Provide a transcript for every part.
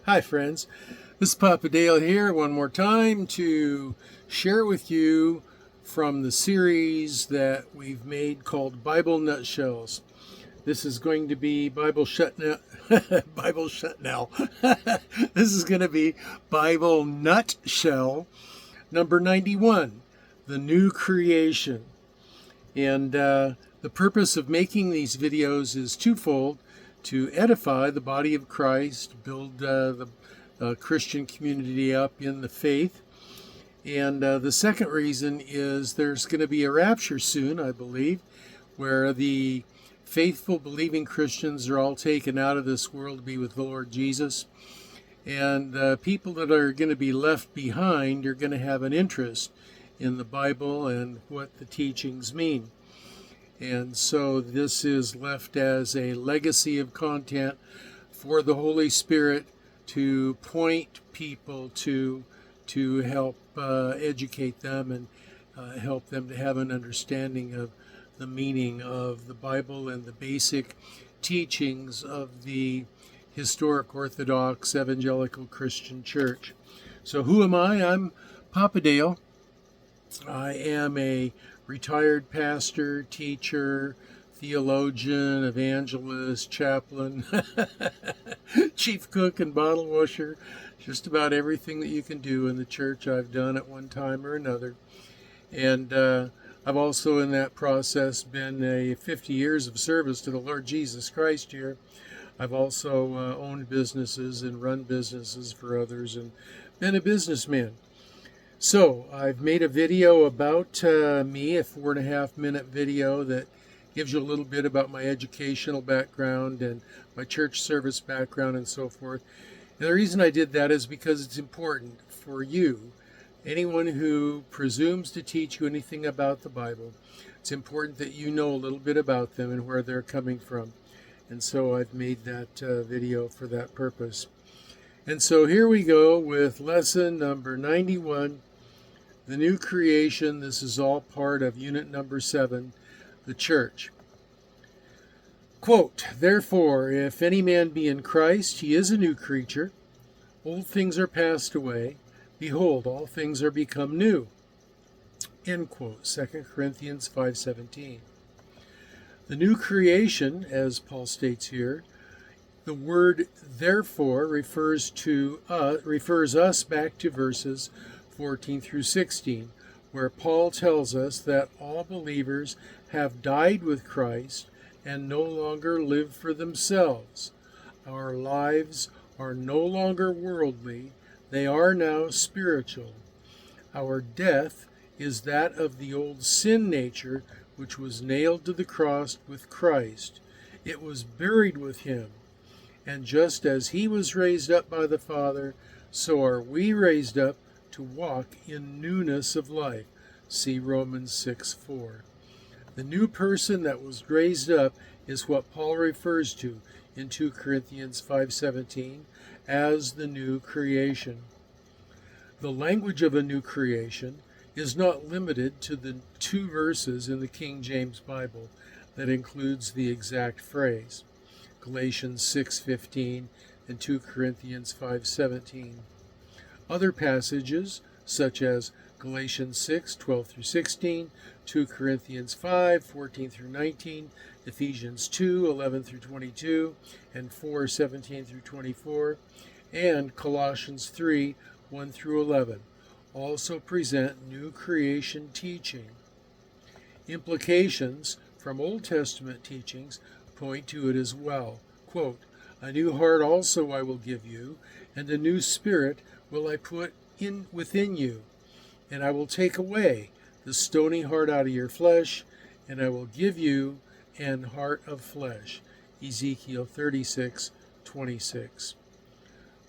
Hi, friends. This is Papa Dale here one more time to share with you from the series that we've made called Bible Nutshells. This is going to be Bible Shutdown. Bible Shutdown. This is going to be Bible Nutshell number 91, the new creation. And the purpose of making these videos is twofold: to edify the body of Christ, build the Christian community up in the faith. And the second reason is there's going to be a rapture soon, I believe, where the faithful believing Christians are all taken out of this world to be with the Lord Jesus. And the people that are going to be left behind are going to have an interest in the Bible and what the teachings mean. And so this is left as a legacy of content for the Holy Spirit to point people to help educate them and help them to have an understanding of the meaning of the Bible and the basic teachings of the historic Orthodox Evangelical Christian Church. So who am I? I'm Papa Dale. I am a retired pastor, teacher, theologian, evangelist, chaplain, chief cook and bottle washer. Just about everything that you can do in the church I've done at one time or another. And I've also in that process been 50 years of service to the Lord Jesus Christ here. I've also owned businesses and run businesses for others and been a businessman. So I've made a video about me, a 4.5-minute video that gives you a little bit about my educational background and my church service background and so forth. And the reason I did that is because it's important for you, anyone who presumes to teach you anything about the Bible. It's important that you know a little bit about them and where they're coming from. And so I've made that video for that purpose. And so here we go with lesson number 91, the new creation. This is all part of unit number 7, the church. Quote, "Therefore, if any man be in Christ, he is a new creature. Old things are passed away. Behold, all things are become new." End quote. 2 Corinthians 5:17. The new creation, as Paul states here, the word therefore refers us back to verses 14 through 16, where Paul tells us that all believers have died with Christ and no longer live for themselves. Our lives are no longer worldly, they are now spiritual. Our death is that of the old sin nature, which was nailed to the cross with Christ. It was buried with him. And just as he was raised up by the Father, so are we raised up to walk in newness of life. See Romans 6:4. The new person that was raised up is what Paul refers to in 2 Corinthians 5:17 as the new creation. The language of a new creation is not limited to the 2 verses in the King James Bible that includes the exact phrase, Galatians 6:15 and 2 Corinthians 5:17. Other passages, such as Galatians 6:12 through 16, 2 Corinthians 5:14 through 19, Ephesians 2:11 through 22, and 4:17 through 24, and Colossians 3:1 through 11, also present new creation teaching. Implications from Old Testament teachings point to it as well. Quote, "A new heart also I will give you, and a new spirit will I put in within you. And I will take away the stony heart out of your flesh, and I will give you an heart of flesh." Ezekiel 36:26.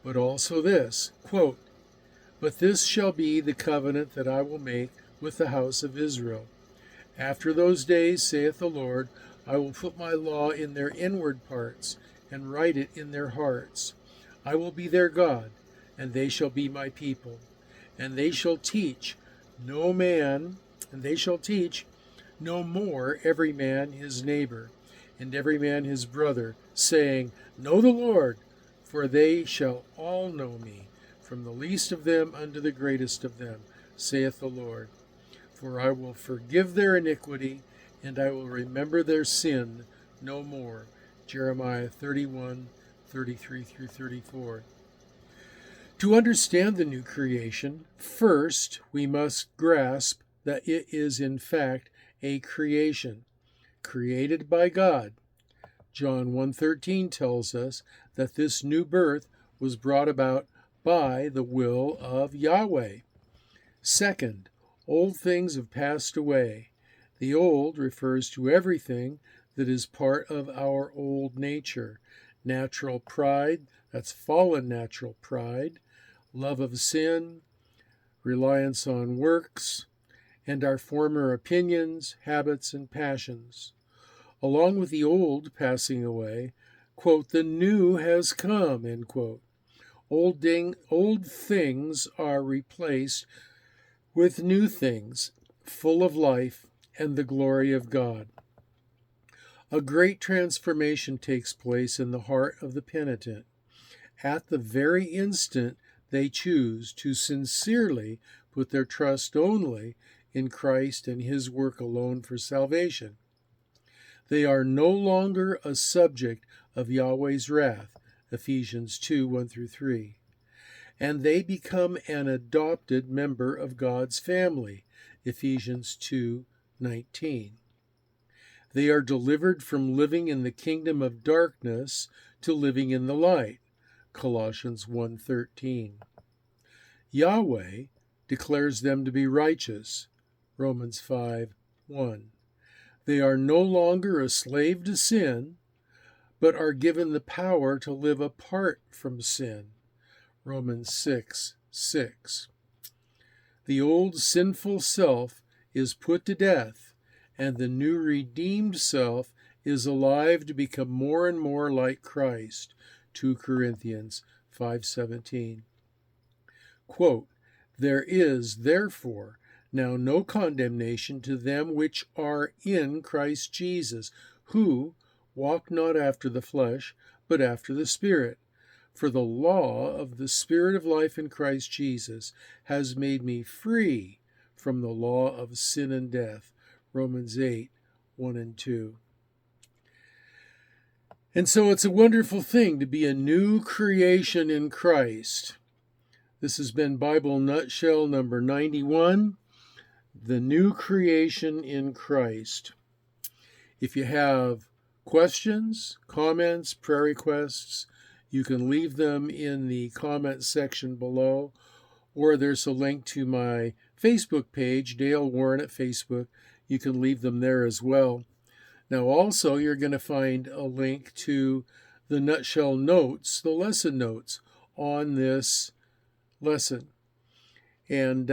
But also this, quote, "But this shall be the covenant that I will make with the house of Israel. After those days, saith the Lord, I will put my law in their inward parts, and write it in their hearts. I will be their God, and they shall be my people. And they shall teach no more every man his neighbor, and every man his brother, saying, Know the Lord, for they shall all know me, from the least of them unto the greatest of them, saith the Lord. For I will forgive their iniquity, and I will remember their sin no more. Jeremiah 31:33-34. To understand the new creation, first we must grasp that it is in fact a creation, created by God. John 1:13 tells us that this new birth was brought about by the will of Yahweh. Second, old things have passed away. The old refers to everything that is part of our old nature. Natural pride, that's fallen natural pride, love of sin, reliance on works, and our former opinions, habits, and passions. Along with the old passing away, quote, the new has come, end quote. Old things are replaced with new things, full of life and the glory of God. A great transformation takes place in the heart of the penitent. At the very instant they choose to sincerely put their trust only in Christ and His work alone for salvation. They are no longer a subject of Yahweh's wrath, Ephesians 2:1-3, and they become an adopted member of God's family, Ephesians 2:19. They are delivered from living in the kingdom of darkness to living in the light, Colossians 1:13. Yahweh declares them to be righteous, Romans 5:1. They are no longer a slave to sin, but are given the power to live apart from sin, Romans 6:6. The old sinful self is put to death, and the new redeemed self is alive to become more and more like Christ, 2 Corinthians 5:17. Quote, There is, therefore, now no condemnation to them which are in Christ Jesus, who walk not after the flesh, but after the Spirit. For the law of the Spirit of life in Christ Jesus has made me free from the law of sin and death, Romans 8:1-2. And so it's a wonderful thing to be a new creation in Christ. This has been Bible Nutshell number 91, The New Creation in Christ. If you have questions, comments, prayer requests, you can leave them in the comment section below, or there's a link to my Facebook page, Dale Warren at Facebook. You can leave them there as well. Now also, you're going to find a link to the Nutshell notes, the lesson notes on this lesson. And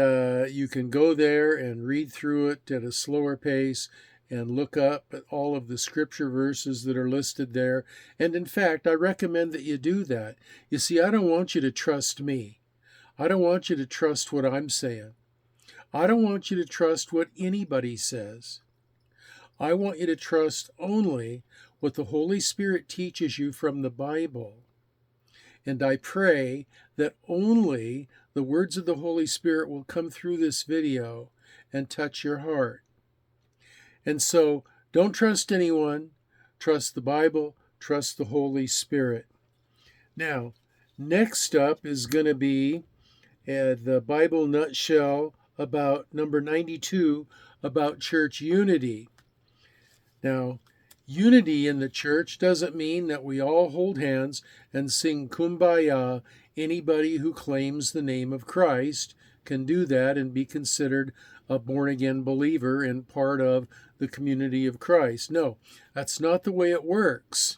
you can go there and read through it at a slower pace and look up at all of the scripture verses that are listed there. And in fact, I recommend that you do that. You see, I don't want you to trust me. I don't want you to trust what I'm saying. I don't want you to trust what anybody says. I want you to trust only what the Holy Spirit teaches you from the Bible. And I pray that only the words of the Holy Spirit will come through this video and touch your heart. And so, don't trust anyone. Trust the Bible. Trust the Holy Spirit. Now, next up is going to be the Bible Nutshell about number 92, about church unity. Now, unity in the church doesn't mean that we all hold hands and sing Kumbaya. Anybody who claims the name of Christ can do that and be considered a born-again believer and part of the community of Christ. No, that's not the way it works.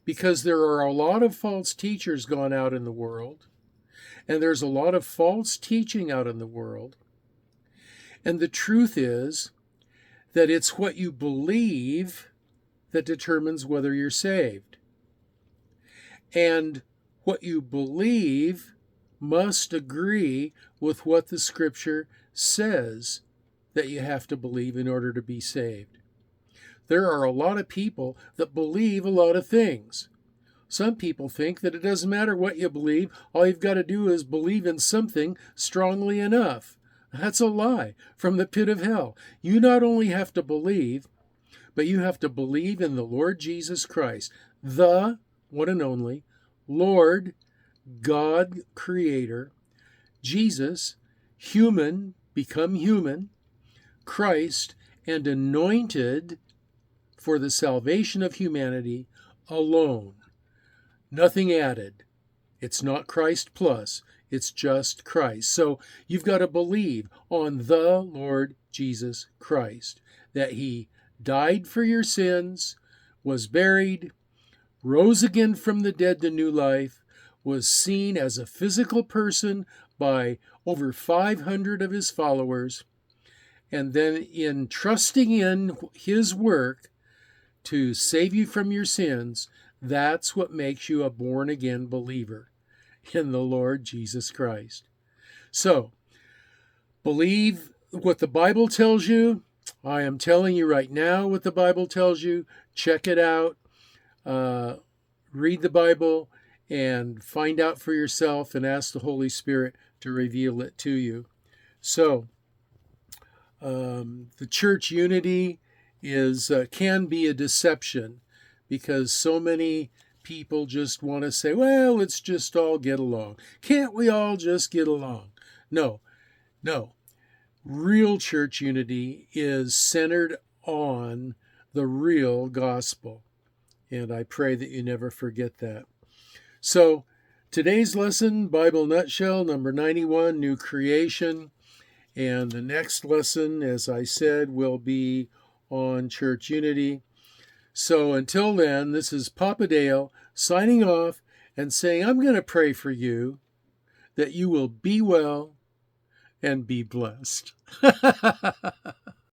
Because there are a lot of false teachers gone out in the world, and there's a lot of false teaching out in the world. And the truth is that it's what you believe that determines whether you're saved. And what you believe must agree with what the Scripture says that you have to believe in order to be saved. There are a lot of people that believe a lot of things. Some people think that it doesn't matter what you believe, all you've got to do is believe in something strongly enough. That's a lie from the pit of hell. You not only have to believe, but you have to believe in the Lord Jesus Christ, the one and only Lord, God, Creator, Jesus, human, become human, Christ, and anointed for the salvation of humanity alone. Nothing added. It's not Christ plus, it's just Christ. So you've got to believe on the Lord Jesus Christ, that he died for your sins, was buried, rose again from the dead to new life, was seen as a physical person by over 500 of his followers, and then in trusting in his work to save you from your sins, that's what makes you a born-again believer in the Lord Jesus Christ. So, believe what the Bible tells you. I am telling you right now what the Bible tells you. Check it out. Read the Bible and find out for yourself and ask the Holy Spirit to reveal it to you. So, the church unity can be a deception, because so many people just want to say, well, let's just all get along. Can't we all just get along? No. Real church unity is centered on the real gospel. And I pray that you never forget that. So, today's lesson, Bible Nutshell, number 91, New Creation. And the next lesson, as I said, will be on church unity. So until then, this is Papa Dale signing off and saying, I'm going to pray for you that you will be well and be blessed.